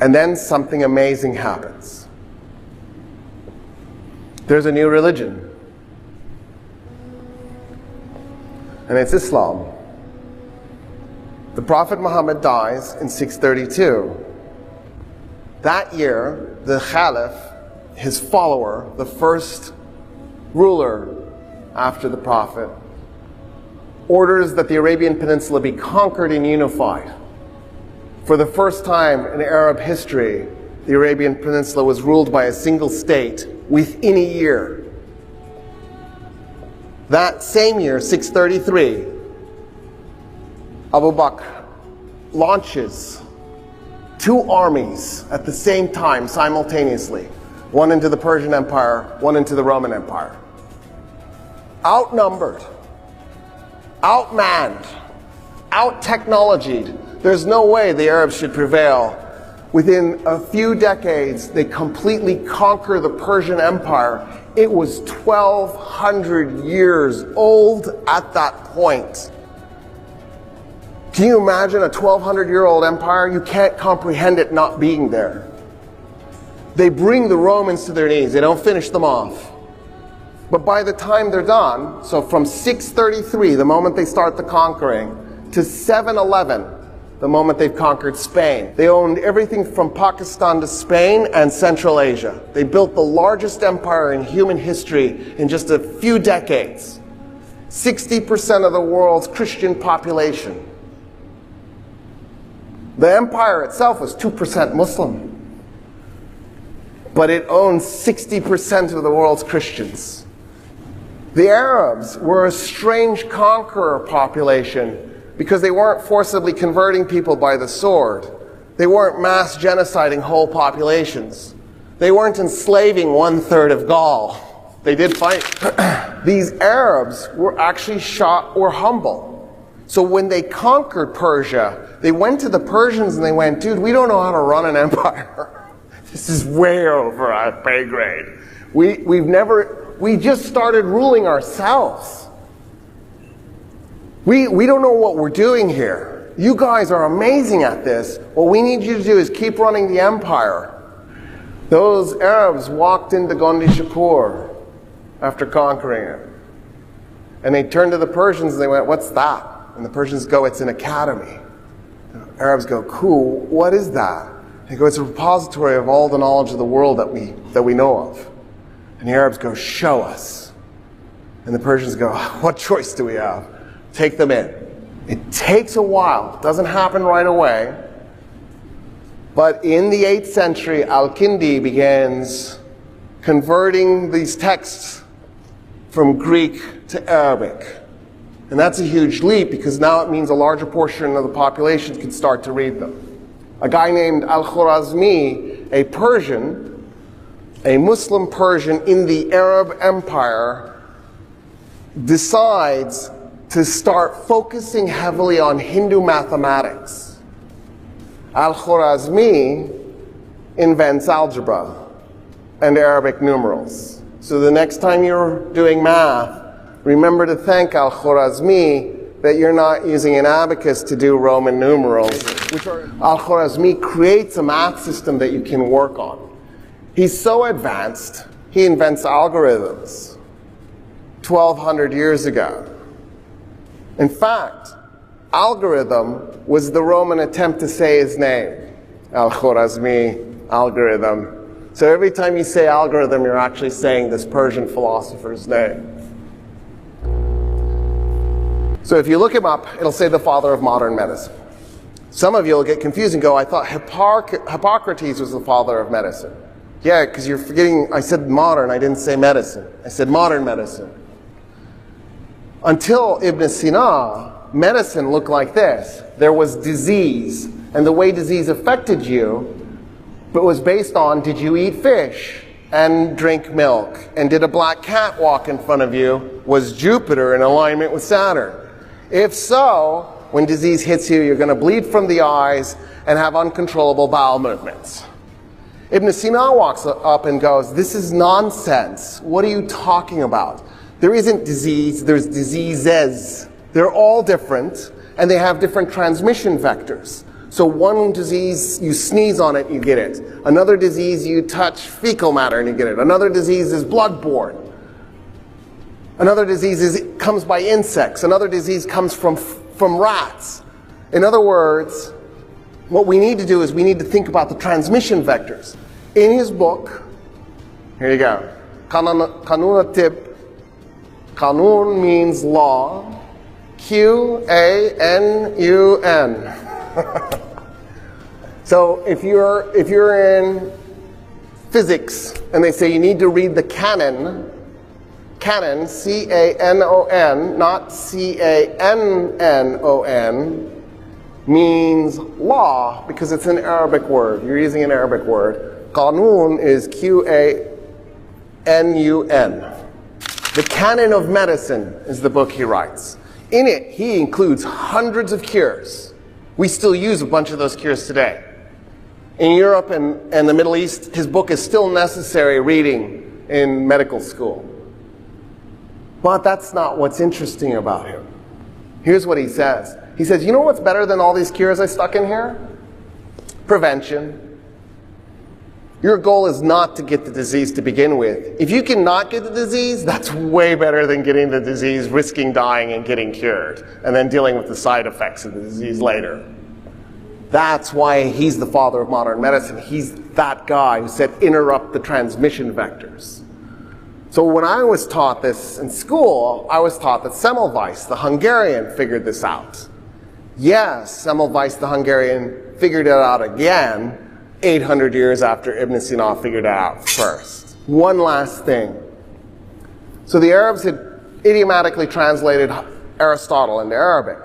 And then something amazing happens. There's a new religion. And it's Islam. The Prophet Muhammad dies in 632. That year, the Caliph, his follower, the first ruler after the Prophet, orders that the Arabian Peninsula be conquered and unified. For the first time in Arab history, the Arabian Peninsula was ruled by a single state within a year. That same year, 633, Abu Bakr launches 2 armies at the same time, simultaneously. One into the Persian Empire, one into the Roman Empire. Outnumbered, outmanned, out-technologied. There's no way the Arabs should prevail. Within a few decades, they completely conquer the Persian Empire. It was 1,200 years old at that point. Can you imagine a 1,200-year-old empire? You can't comprehend it not being there. They bring the Romans to their knees. They don't finish them off. But by the time they're done, so from 633, the moment they start the conquering, to 711, the moment they've conquered Spain. They owned everything from Pakistan to Spain and Central Asia. They built the largest empire in human history in just a few decades. 60% of the world's Christian population. The empire itself was 2% Muslim. But it owned 60% of the world's Christians. The Arabs were a strange conqueror population because they weren't forcibly converting people by the sword. They weren't mass genociding whole populations. They weren't enslaving 1/3 of Gaul. They did fight. These Arabs were actually were humble. So when they conquered Persia, they went to the Persians and they went, dude, we don't know how to run an empire. This is way over our pay grade. We just started ruling ourselves. We don't know what we're doing here. You guys are amazing at this. What we need you to do is keep running the empire. Those Arabs walked into Gondi Shapur after conquering it. And they turned to the Persians and they went, what's that? And the Persians go, it's an academy. The Arabs go, cool, what is that? They go, it's a repository of all the knowledge of the world that we know of. And the Arabs go, show us. And the Persians go, what choice do we have? Take them in. It takes a while. It doesn't happen right away. But in the 8th century, Al-Kindi begins converting these texts from Greek to Arabic. And that's a huge leap because now it means a larger portion of the population can start to read them. A guy named Al-Khwarizmi, a Persian, a Muslim Persian in the Arab Empire, decides to start focusing heavily on Hindu mathematics. Al-Khwarizmi invents algebra and Arabic numerals. So the next time you're doing math, remember to thank Al-Khwarizmi that you're not using an abacus to do Roman numerals. Al-Khwarizmi creates a math system that you can work on. He's so advanced, he invents algorithms 1,200 years ago. In fact, algorithm was the Roman attempt to say his name. Al-Khwarizmi, algorithm. So every time you say algorithm, you're actually saying this Persian philosopher's name. So if you look him up, it'll say the father of modern medicine. Some of you will get confused and go, I thought Hippocrates was the father of medicine. Yeah, because you're forgetting, I said modern, I didn't say medicine. I said modern medicine. Until Ibn Sina, medicine looked like this. There was disease, and the way disease affected you, but was based on, did you eat fish and drink milk? And did a black cat walk in front of you? Was Jupiter in alignment with Saturn? If so, when disease hits you, you're going to bleed from the eyes and have uncontrollable bowel movements. Ibn Sina walks up and goes, this is nonsense. What are you talking about? There isn't disease, there's diseases. They're all different, and they have different transmission vectors. So one disease, you sneeze on it, you get it. Another disease, you touch fecal matter and you get it. Another disease is blood-borne. Another disease comes by insects. Another disease comes from rats. In other words, what we need to do is we need to think about the transmission vectors. In his book, here you go, Kanun Tip. Kanun means law. Q-A-N-U-N. So if you're in physics and they say you need to read the canon, C-A-N-O-N, not C-A-N-N-O-N, means law because it's an Arabic word. You're using an Arabic word. Qanun is Q-A-N-U-N. The Canon of Medicine is the book he writes. In it, he includes hundreds of cures. We still use a bunch of those cures today. In Europe and the Middle East, his book is still necessary reading in medical school. But that's not what's interesting about him. Here's what he says. He says, you know what's better than all these cures I stuck in here? Prevention. Your goal is not to get the disease to begin with. If you cannot get the disease, that's way better than getting the disease, risking dying and getting cured, and then dealing with the side effects of the disease later. That's why he's the father of modern medicine. He's that guy who said interrupt the transmission vectors. So when I was taught this in school, I was taught that Semmelweis, the Hungarian, figured this out. Yes, Semmelweis, the Hungarian, figured it out again 800 years after Ibn Sina figured it out first. One last thing. So the Arabs had idiomatically translated Aristotle into Arabic.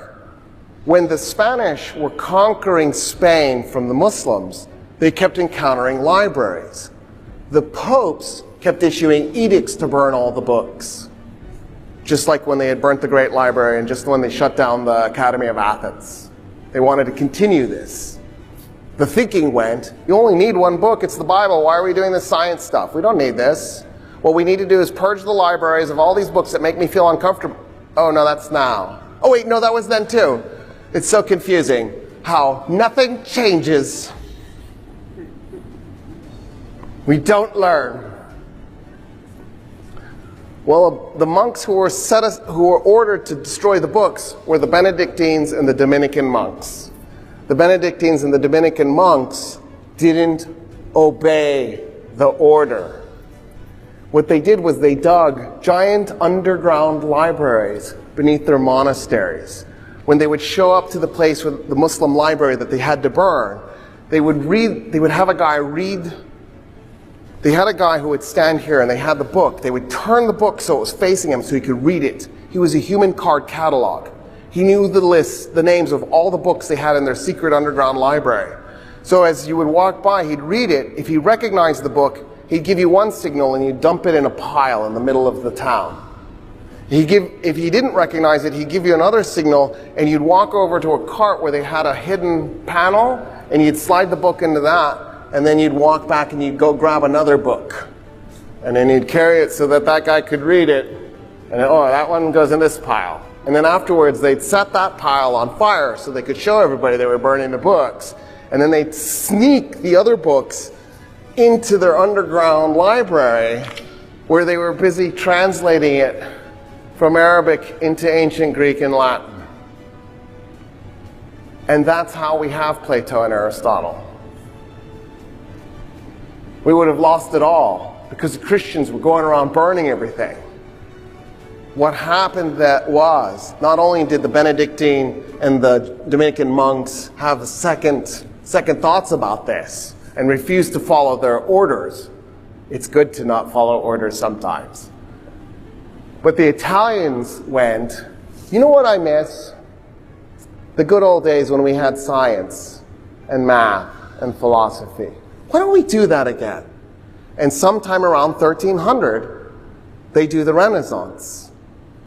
When the Spanish were conquering Spain from the Muslims, they kept encountering libraries. The popes kept issuing edicts to burn all the books. Just like when they had burnt the Great Library and just when they shut down the Academy of Athens. They wanted to continue this. The thinking went, you only need one book, it's the Bible, why are we doing this science stuff? We don't need this. What we need to do is purge the libraries of all these books that make me feel uncomfortable. Oh no, that's now. Oh wait, no, that was then too. It's so confusing how nothing changes. We don't learn. Well, the monks who were ordered to destroy the books were the Benedictines and the Dominican monks. The Benedictines and the Dominican monks didn't obey the order. What they did was they dug giant underground libraries beneath their monasteries. When they would show up to the place with the Muslim library that they had to burn, they would have a guy read. They had a guy who would stand here and they had the book. They would turn the book so it was facing him so he could read it. He was a human card catalog. He knew the lists, the names of all the books they had in their secret underground library. So as you would walk by, he'd read it. If he recognized the book, he'd give you one signal and you'd dump it in a pile in the middle of the town. If he didn't recognize it, he'd give you another signal and you'd walk over to a cart where they had a hidden panel and you'd slide the book into that and then you'd walk back and you'd go grab another book. And then you'd carry it so that that guy could read it. And then, oh, that one goes in this pile. And then afterwards, they'd set that pile on fire so they could show everybody they were burning the books. And then they'd sneak the other books into their underground library where they were busy translating it from Arabic into ancient Greek and Latin. And that's how we have Plato and Aristotle. We would have lost it all because the Christians were going around burning everything. What happened that was, not only did the Benedictine and the Dominican monks have second thoughts about this and refuse to follow their orders. It's good to not follow orders sometimes. But the Italians went, you know what I miss? The good old days when we had science and math and philosophy. Why don't we do that again? And sometime around 1300, they do the Renaissance.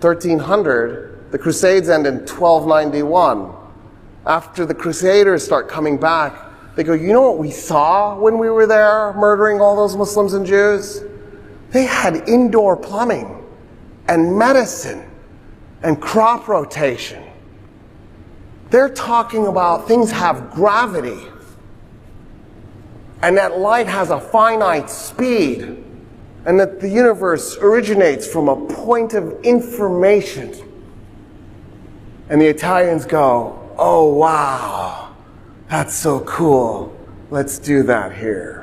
1300, the Crusades end in 1291. After the Crusaders start coming back, they go, you know what we saw when we were there murdering all those Muslims and Jews? They had indoor plumbing and medicine and crop rotation. They're talking about things have gravity, and that light has a finite speed, and that the universe originates from a point of information. And the Italians go, oh wow, that's so cool. Let's do that here.